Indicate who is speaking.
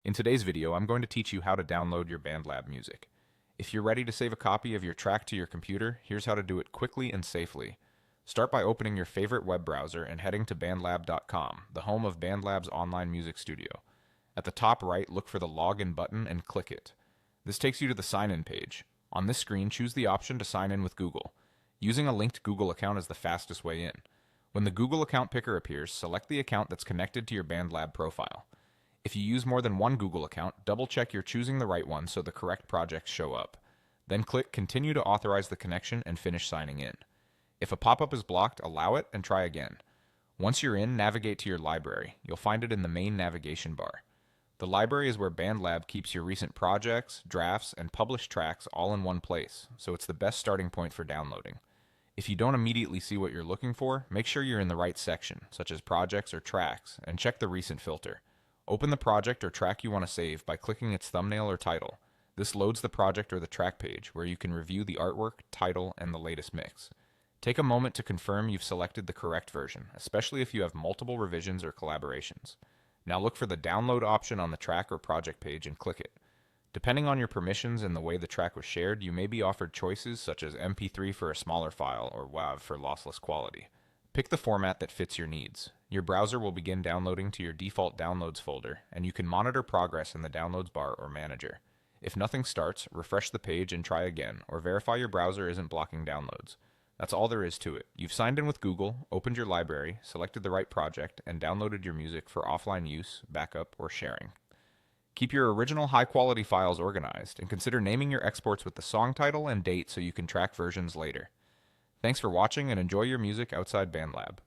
Speaker 1: In today's video, I'm going to teach you how to download your BandLab music. If you're ready to save a copy of your track to your computer, here's how to do it quickly and safely. Start by opening your favorite web browser and heading to bandlab.com, the home of BandLab's online music studio. At the top right, look for the Login button and click it. This takes you to the sign-in page. On this screen, choose the option to sign in with Google. Using a linked Google account is the fastest way in. When the Google account picker appears, select the account that's connected to your BandLab profile. If you use more than one Google account, double-check you're choosing the right one so the correct projects show up. Then click Continue to authorize the connection and finish signing in. If a pop-up is blocked, allow it and try again. Once you're in, navigate to your library. You'll find it in the main navigation bar. The library is where BandLab keeps your recent projects, drafts, and published tracks all in one place, so it's the best starting point for downloading. If you don't immediately see what you're looking for, make sure you're in the right section, such as projects or tracks, and check the recent filter. Open the project or track you want to save by clicking its thumbnail or title. This loads the project or the track page, where you can review the artwork, title, and the latest mix. Take a moment to confirm you've selected the correct version, especially if you have multiple revisions or collaborations. Now look for the download option on the track or project page and click it. Depending on your permissions and the way the track was shared, you may be offered choices such as MP3 for a smaller file or WAV for lossless quality. Pick the format that fits your needs. Your browser will begin downloading to your default downloads folder, and you can monitor progress in the downloads bar or manager. If nothing starts, refresh the page and try again, or verify your browser isn't blocking downloads. That's all there is to it. You've signed in with Google, opened your library, selected the right project, and downloaded your music for offline use, backup, or sharing. Keep your original high-quality files organized, and consider naming your exports with the song title and date so you can track versions later. Thanks for watching and enjoy your music outside BandLab.